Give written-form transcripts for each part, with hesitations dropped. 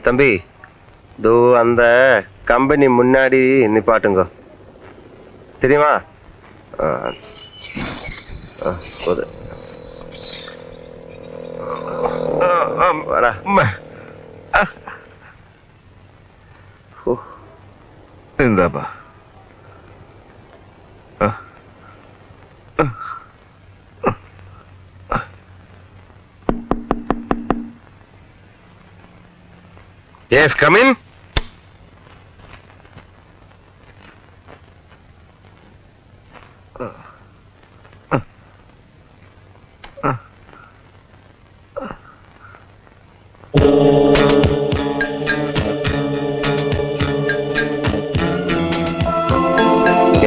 தம்பி தோ அந்த கம்பெனி முன்னாடி நிப்பாட்டுங்க தெரியுமா? போது എന്താപ്പാ Yes, come in.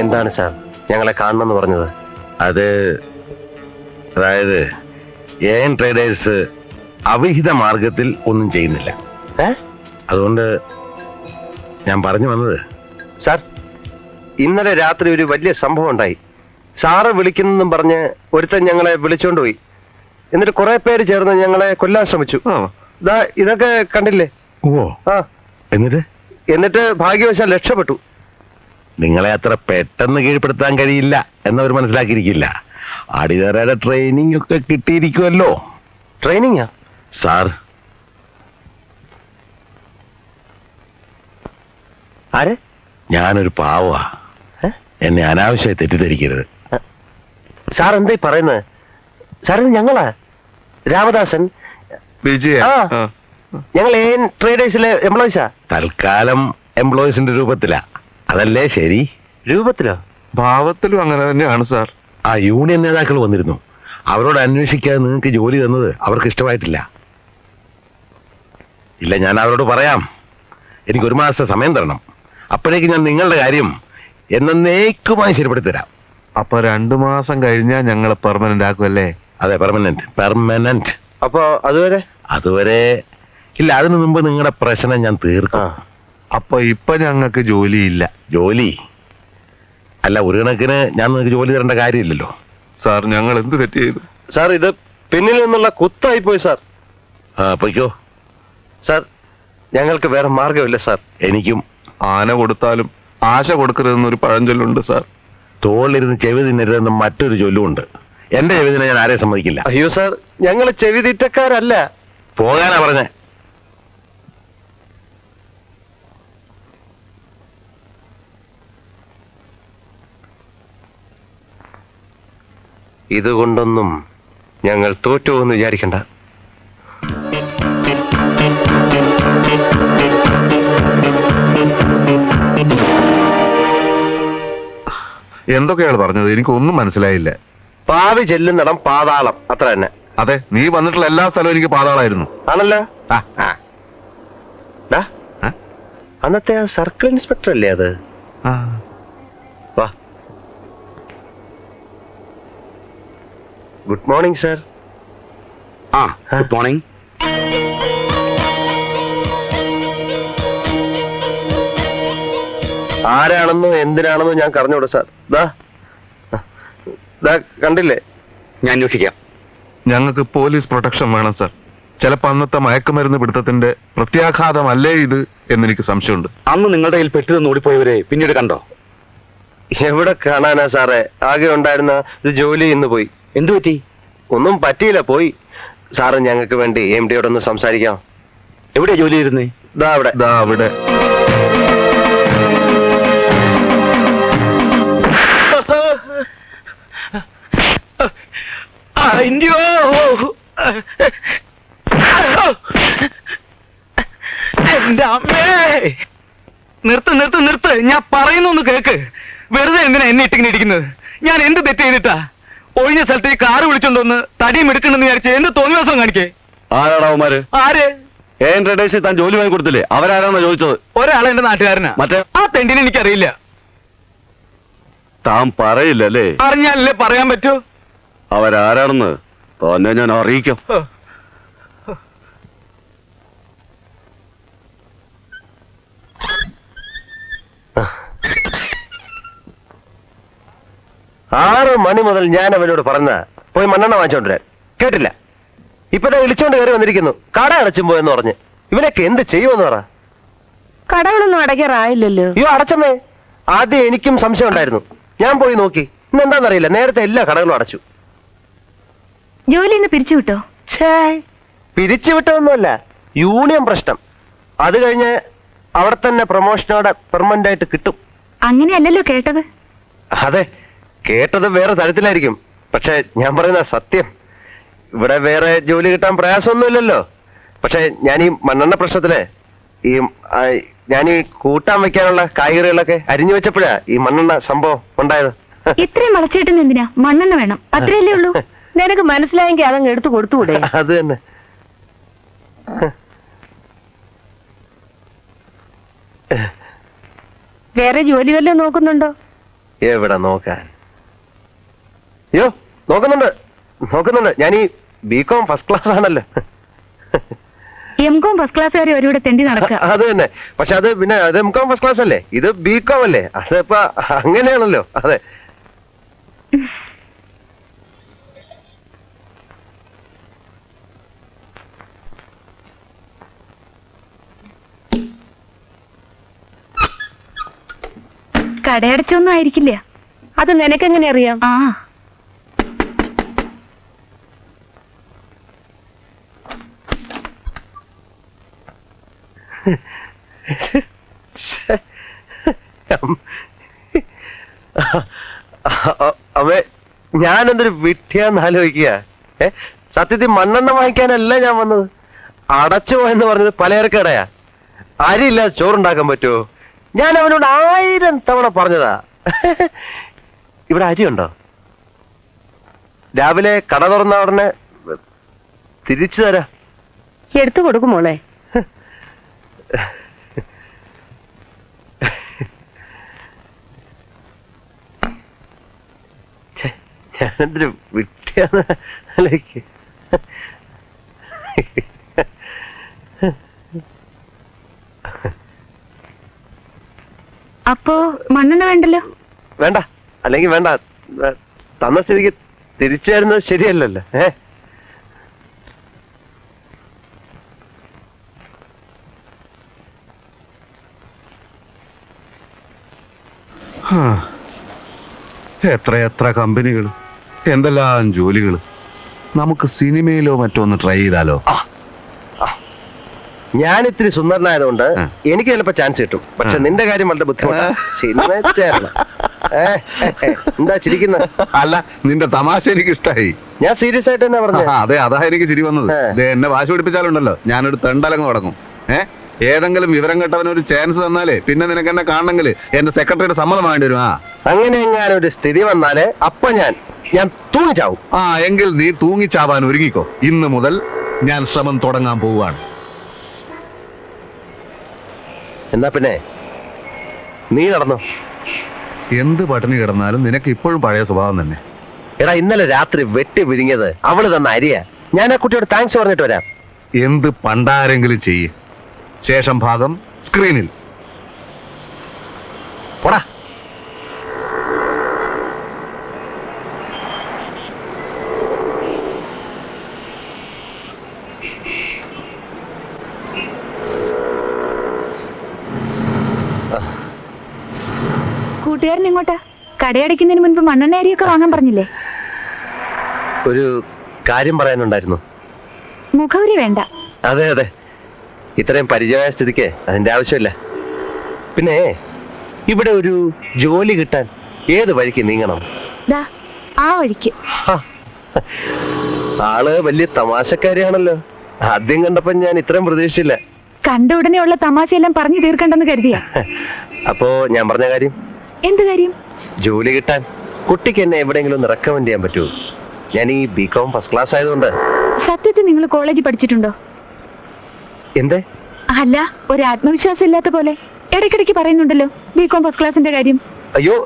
എന്താണ് സാർ ഞങ്ങളെ കാണണമെന്ന് പറഞ്ഞത്? അതായത് AN ട്രേഡേഴ്സ് അവിഹിത മാർഗത്തിൽ ഒന്നും ചെയ്യുന്നില്ല. അതുകൊണ്ട് ഞാൻ പറഞ്ഞു വന്നത്. സാർ, ഇന്നലെ രാത്രി ഒരു വലിയ സംഭവം ഉണ്ടായി. സാറ് വിളിക്കുന്നെന്നും പറഞ്ഞ് ഒരുത്തൻ ഞങ്ങളെ വിളിച്ചോണ്ട് പോയി. എന്നിട്ട് കുറെ പേര് ചേർന്ന് ഞങ്ങളെ കൊല്ലാൻ ശ്രമിച്ചു. ഇതൊക്കെ കണ്ടില്ലേ? എന്നിട്ട് ഭാഗ്യവശാൽ രക്ഷപ്പെട്ടു. നിങ്ങളെ അത്ര പെട്ടെന്ന് കീഴ്പ്പെടുത്താൻ കഴിയില്ല എന്നവർ മനസ്സിലാക്കിയിരിക്കില്ല. അടിതറയുടെ ട്രെയിനിങ് ഒക്കെ കിട്ടിയിരിക്കുമല്ലോ. ട്രെയിനിങ്ങാ സാർ? ആരെ? ഞാനൊരു പാവാ. എന്നെ അനാവശ്യമായി തെറ്റിദ്ധരിക്കരുത്. സാർ എന്തായി പറയുന്നത്? സാർ ഇത് ഞങ്ങളാ, രാമദാസൻ, ഞങ്ങൾ AN ട്രേഡേഴ്സിലെ എംപ്ലോയീസാ. തൽക്കാലം എംപ്ലോയീസിന്റെ രൂപത്തിലാ. അതല്ലേ ശരി? രൂപത്തിലോ ഭാവത്തിലും അങ്ങനെ തന്നെയാണ് സാർ. ആ യൂണിയൻ നേതാക്കൾ വന്നിരുന്നു. അവരോട് അന്വേഷിക്കാതെ നിങ്ങൾക്ക് ജോലി തന്നത് അവർക്ക് ഇഷ്ടമായിട്ടില്ല. ഇല്ല, ഞാൻ അവരോട് പറയാം. എനിക്കൊരു മാസത്തെ സമയം തരണം. അപ്പോഴേക്ക് ഞാൻ നിങ്ങളുടെ കാര്യം എന്നേക്കുമായി ശരിപ്പെടുത്തി തരാം. അപ്പൊ 2 മാസം കഴിഞ്ഞാൽ ഞങ്ങൾ പെർമനന്റ് ആക്കുമല്ലേ? അതെ, പെർമനന്റ്. അപ്പൊ അതുവരെ ഇല്ല. അതിനു മുമ്പ് നിങ്ങളുടെ പ്രശ്നം ഞാൻ തീർക്കാം. അപ്പൊ ഇപ്പൊ ഞങ്ങൾക്ക് ജോലിയില്ല. ജോലി അല്ല, ഒരു കണക്കിന് ഞാൻ നിങ്ങൾക്ക് ജോലി തരേണ്ട കാര്യമില്ലല്ലോ. സാർ, ഞങ്ങൾ എന്ത് തെറ്റ് ചെയ്തു? സാർ, ഇത് പിന്നിൽ നിന്നുള്ള കുത്തായി പോയി സാർ. പൊയ്ക്കോ സാർ, ഞങ്ങൾക്ക് വേറെ മാർഗമില്ല സാർ. എനിക്കും. ആന കൊടുത്താലും ആശ കൊടുക്കരുതെന്നൊരു പഴഞ്ചൊല്ലുണ്ട് സാർ. തോളിലിരുന്ന് ചെവി തിന്നരുതെന്ന് മറ്റൊരു ചൊല്ലുമുണ്ട്. എന്റെ ചെവി തിന്നെ ഞാൻ ആരെയും സമ്മതിക്കില്ല. അയ്യോ സാർ, ഞങ്ങൾ ചെവി തീറ്റക്കാരല്ല. പോകാനാ പറഞ്ഞേ. ഇതുകൊണ്ടൊന്നും ഞങ്ങൾ തോറ്റുവെന്ന് വിചാരിക്കണ്ട. എന്തൊക്കെയാണ് പറഞ്ഞത്? എനിക്കൊന്നും മനസ്സിലായില്ല. പാവി ചെല്ലുന്നിടം പാതാളം, അത്ര തന്നെ. അതെ, നീ വന്നിട്ടുള്ള എല്ലാ സ്ഥലവും എനിക്ക് പാതാളായിരുന്നു. ആണല്ലോ. അന്നത്തെ ആ സർക്കിൾ ഇൻസ്പെക്ടർ അല്ലേ അത്? വാ. Good morning sir. Good morning. ആരാണെന്നോ എന്തിനാണെന്നോ ഞാൻ കറഞ്ഞൂടാ സാർ. കണ്ടില്ലേ? ഞാൻ അന്വേഷിക്കാം. ഞങ്ങൾക്ക് പോലീസ് പ്രൊട്ടക്ഷൻ വേണം സാർ. ചിലപ്പോ അന്നത്തെ മയക്കുമരുന്ന് പിടുത്തത്തിന്റെ പ്രത്യാഘാതമല്ലേ ഇത് എന്നെനിക്ക് സംശയമുണ്ട്. അന്ന് നിങ്ങളുടെ കയ്യിൽ പെട്ടിരുന്ന് ഓടിപ്പോയവരെ പിന്നീട് കണ്ടോ? എവിടെ കാണാനാ സാറേ? ആകെ ഉണ്ടായിരുന്ന ഒരു ജോലി ഇന്ന് പോയി. എന്തു പറ്റി? ഒന്നും പറ്റിയില്ല, പോയി. സാറ് ഞങ്ങൾക്ക് വേണ്ടി MD യോടൊന്ന് സംസാരിക്കാം. എവിടെയാ ജോലി ചെയ്തിരുന്നേ? അവിടെ. എന്റെ അമ്മേ! നിർത്ത്. ഞാൻ പറയുന്നൊന്ന് കേക്ക്. വെറുതെ എന്തിനാ എന്നെ ഇട്ടിങ്ങനെ ഇരിക്കുന്നത്? ഞാൻ എന്ത് തെറ്റ് ചെയ്തിട്ടാ? ഒഴിഞ്ഞ സ്ഥലത്ത് ഈ കാറ് വിളിച്ചോണ്ടൊന്ന് തടിയും എടുക്കണമെന്ന് വിചാരിച്ച് എന്ത് തോന്നിയ ദിവസം കാണിക്കേ? ആരാടാവുമാര്? ആര്? AN ട്രേഡേഴ്സിൽ താൻ ജോലി വാങ്ങി കൊടുത്തില്ലേ? അവരാരാണോ ചോദിച്ചത്? ഒരാളെ എന്റെ നാട്ടുകാരനാ. മറ്റേ ആ തെണ്ടിനെ എനിക്കറിയില്ല. താൻ പറയില്ലല്ലേ? അറിഞ്ഞാലല്ലേ പറയാൻ പറ്റൂ. അവരാരാണെന്ന് തന്നെ ഞാൻ അറിയിക്കാം. ആറ് മണി മുതൽ ഞാൻ അവനോട് പറഞ്ഞ പോയി മണ്ണെണ്ണ വാങ്ങിച്ചോണ്ടിരാൻ കേട്ടില്ല. ഇപ്പൊ വിളിച്ചോണ്ട് കയറി വന്നിരിക്കുന്നു. കട അടച്ചും പോയെന്ന് പറഞ്ഞ്. ഇവനൊക്കെ എന്ത് ചെയ്യുമെന്ന് പറ. കടകളൊന്നും അടയ്ക്കാറായില്ലല്ലോ. അയ്യോ അടച്ചമ്മേ, ആദ്യം എനിക്കും സംശയം ഉണ്ടായിരുന്നു. ഞാൻ പോയി നോക്കി, ഇന്നെന്താണെന്നറിയില്ല, നേരത്തെ എല്ലാ കടകളും അടച്ചു. ജോലി ഇന്ന് പിരിച്ചുവിട്ടോ? പിരിച്ചുവിട്ടതൊന്നുമല്ല, യൂണിയൻ പ്രശ്നം. അത് കഴിഞ്ഞ് അവിടെ തന്നെ പ്രൊമോഷനോടെ പെർമനന്റ് ആയിട്ട് കിട്ടും. അങ്ങനെയല്ലല്ലോ കേട്ടത്. അതെ, കേട്ടത് വേറെ തരത്തിലായിരിക്കും. പക്ഷെ ഞാൻ പറയുന്ന സത്യം. ഇവിടെ വേറെ ജോലി കിട്ടാൻ പ്രയാസമൊന്നുമില്ലല്ലോ. പക്ഷെ ഞാൻ ഈ മണ്ണെണ്ണ പ്രശ്നത്തില് ഞാൻ ഈ കൂട്ടാൻ വെക്കാനുള്ള കായ്കറികളൊക്കെ അരിഞ്ഞു വെച്ചപ്പോഴാ ഈ മണ്ണെണ്ണ സംഭവം ഉണ്ടായത്. ഇത്രയും വളച്ചേട്ടുന്ന എന്തിനാ? മണ്ണെണ്ണ വേണം, അത്രയല്ലേ ഉള്ളൂ. നിനക്ക് മനസ്സിലായെങ്കിൽ അതങ്ങ് എടുത്തു കൊടുത്തുകൂടെ? അത് തന്നെ. വേറെ ജോലി വല്ലതും നോക്കുന്നുണ്ടോ? എവിടെ നോക്കാൻ? അയ്യോ, നോക്കുന്നുണ്ട്. ഞാൻ ഈ ബികോം ഫസ്റ്റ് ക്ലാസ് ആണല്ലോ. എംകോം ഫസ്റ്റ് ക്ലാസ്സുകാരെ ഒരുവിടെ തെണ്ടി നടക്കുക. അത് തന്നെ. പക്ഷെ അത് പിന്നെ അത് എംകോം ഫസ്റ്റ് ക്ലാസ് അല്ലേ, ഇത് ബികോം അല്ലേ. അതിപ്പോ അങ്ങനെയാണല്ലോ. അതെ. കടയടച്ചൊന്നും ആയിരിക്കില്ല. അത് നിനക്കെങ്ങനെ അറിയാം? ആ, അമ്മേ, ഞാനെന്തൊരു വിട്ടിയാന്ന് ആലോചിക്കുക. സത്യത്തിൽ മണ്ണെണ്ണ വാങ്ങിക്കാനല്ല ഞാൻ വന്നത്. അടച്ചു പോയെന്ന് പറഞ്ഞത് പലചരക്കടയാ. അരിയില്ലാതെ ചോറുണ്ടാക്കാൻ പറ്റുമോ? ഞാൻ അവനോട് 1000 തവണ പറഞ്ഞതാ. ഇവിടെ അരിയുണ്ടോ? രാവിലെ കട തുറന്ന ഉടനെ തിരിച്ചു തരാം. എടുത്തു കൊടുക്കും മോളെ. ഞാനെന്തൊരു വിട്ടിയാന്ന് ആലോചിക്കുക. അപ്പോ മണ്ണെണ്ണ വേണ്ടല്ലോ? വേണ്ട, അല്ലെങ്കിൽ വേണ്ട. തന്ന സ്ഥിതിക്ക് തിരിച്ചു തരുന്നത് ശരിയല്ലല്ലോ. എത്ര കമ്പനികൾ, എന്തെല്ലാം ജോലികൾ. നമുക്ക് സിനിമയിലോ മറ്റോ ഒന്ന് ട്രൈ ചെയ്താലോ? ഞാൻ ഇത്തിരി സുന്ദരനായതുകൊണ്ട് എനിക്ക് ചിലപ്പോ ചാൻസ് കിട്ടും. പക്ഷെ നിന്റെ കാര്യം വളരെ ബുദ്ധിമുട്ടാണ്. സിനിമ ചേരണം. എന്താ ചിരിക്കുന്നത്? അല്ല, നിന്റെ തമാശ എനിക്ക് ഇഷ്ടായി. ഞാൻ സീരിയസ് ആയിട്ട് തന്നെ പറഞ്ഞു. അതെ, അതാ എനിക്ക് ചിരി വന്നത്. എന്നെ വാശി പിടിപ്പിച്ചാലുണ്ടല്ലോ, ഞാനൊരു തെണ്ടലങ്ങ് തുടങ്ങും. ഏതെങ്കിലും വിവരം കേട്ടവനൊരു ചാൻസ് തന്നാലേ പിന്നെ നിനക്ക് എന്നെ കാണണമെങ്കിൽ എന്റെ സെക്രട്ടറിയുടെ സമ്മതം വേണ്ടി വരും. അങ്ങനെ എങ്ങാനൊരു സ്ഥിതി വന്നാല് അപ്പൊ ഞാൻ തൂങ്ങിച്ചാവും. എങ്കിൽ നീ തൂങ്ങിച്ചാവാൻ ഒരുങ്ങിക്കോ. ഇന്ന് മുതൽ ഞാൻ ശ്രമം തുടങ്ങാൻ പോവുകയാണ്. എന്നാ പിന്നെ നീ നടന്നോ. എന്ത് പട്ടിണി കിടന്നാലും നിനക്ക് ഇപ്പോഴും പഴയ സ്വഭാവം തന്നെ. എടാ, ഇന്നലെ രാത്രി വെട്ടി വിഴുങ്ങിയത് അവള് തന്ന അരിയാ. ഞാൻ ആ കുട്ടിയോട് താങ്ക്സ് പറഞ്ഞിട്ട് വരാം. എന്ത് പണ്ടാരെങ്കിലും ചെയ്യ്. ശേഷം ഭാഗം സ്ക്രീനിൽ. പോടാ. കൂട്ടുകാരൻ എങ്ങോട്ടാ? കടയടയ്ക്കുന്നതിന് മുൻപ് മണ്ണെണ്ണ അരിയൊക്കെ വാങ്ങാൻ പറഞ്ഞില്ലേ? ഒരു കാര്യം പറയാനുണ്ടായിരുന്നു. മുഖവരി വേണ്ട. അതെ, ഇത്രയും പരിചയമായ സ്ഥിതിക്ക് അതിന്റെ ആവശ്യമില്ല. പിന്നെ ഇവിടെ ഒരു ജോലി കിട്ടാൻ ഏത് വഴിക്ക് നീങ്ങണം? ദാ ആ വഴിക്ക്. ആള് വലിയ തമാശക്കാരിയാണല്ലോ. ആദ്യം കണ്ടപ്പോ ഞാൻ ഇത്രയും പ്രതീക്ഷിച്ചില്ല. കണ്ട ഉടനെയുള്ള തമാശയെല്ലാം പറഞ്ഞു തീർക്കണ്ടെന്ന് കരുതിയാ. അപ്പോ ഞാൻ പറഞ്ഞ കാര്യം? എന്ത് കാര്യം? ജോലി കിട്ടാൻ കുട്ടിക്ക് എന്നെ എവിടെയെങ്കിലും ഒന്ന് റെക്കമെൻഡ് ചെയ്യാൻ പറ്റുമോ? ഞാൻ ഈ ബികോം ഫസ്റ്റ് ക്ലാസ് ആയതുകൊണ്ട്. സത്യത്തിൽ നിങ്ങൾ കോളേജിൽ പഠിച്ചിട്ടുണ്ടോ? എന്തേ? അല്ല, ഒരു ആത്മവിശ്വാസം ഇല്ലാത്ത പോലെ ഇടയ്ക്കിടയ്ക്ക് പറയുന്നുണ്ടല്ലോ ബികോം ഫസ്റ്റ് ക്ലാസിന്റെ കാര്യം. അയ്യോ,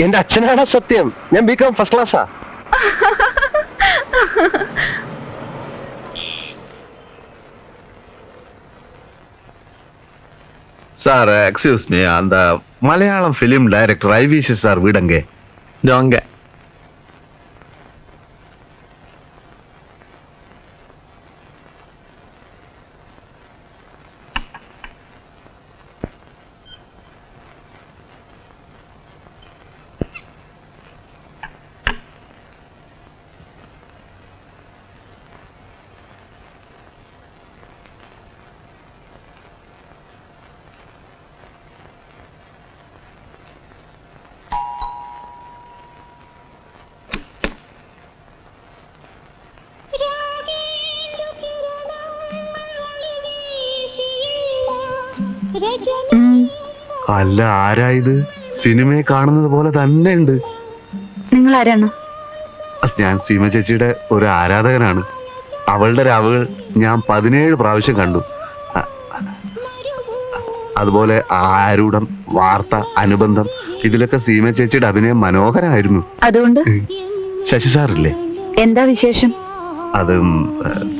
എന്റെ അച്ഛനാണ് സത്യം. ഞാൻ ബികോം ഫസ്റ്റ് ക്ലാസ്സാ. சார், எக்ஸ்கியூஸ் மீ, அந்த மலையாளம் ஃபிலிம் டைரக்டர் ஐவிசி சார் வீடங்க? ஜோங்க. ഉം. അല്ല ആരായത്? സിനിമയെ കാണുന്നത് പോലെ തന്നെ ഉണ്ട്. നിങ്ങൾ ആരാണ്? ഞാൻ സീമ ചേച്ചിയുടെ ഒരു ആരാധകനാണ്. അവളുടെ രാവുകൾ ഞാൻ 17 പ്രാവശ്യം കണ്ടു. അതുപോലെ ആരൂഢം, വാർത്ത, അനുബന്ധം, ഇതിലൊക്കെ സീമ ചേച്ചിയുടെ അഭിനയം മനോഹരമായിരുന്നു. അതുകൊണ്ട് ശശി സാറില്ലേ, എന്താ വിശേഷം? അതും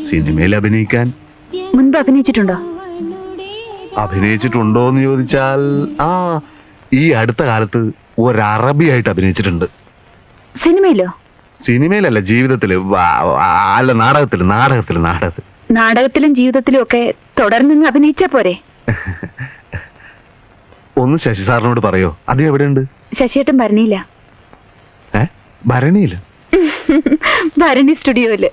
സിനിമയിൽ അഭിനയിക്കാൻ മുൻപ് അഭിനയിച്ചിട്ടുണ്ടോ? അഭിനയിച്ചിട്ടുണ്ടോ എന്ന് ചോദിച്ചാൽ ഈ അടുത്ത കാലത്ത് ഒരു അറബിയായിട്ട് അഭിനയിച്ചിട്ടുണ്ട്. സിനിമയിലോ? സിനിമയിലല്ല, ജീവിതത്തില് അല്ല, നാടകത്തില്. നാടകത്തിലും ജീവിതത്തിലും ഒക്കെ തുടർന്ന് അഭിനയിച്ചാ പോരെ? ഒന്ന് ശശി സാറിനോട് പറയോ, അത് എവിടെയുണ്ട്? ശശിയേട്ടൻ ഭരണിയില്ല. ഭരണിയില്ല? ഭരണി സ്റ്റുഡിയോയില്.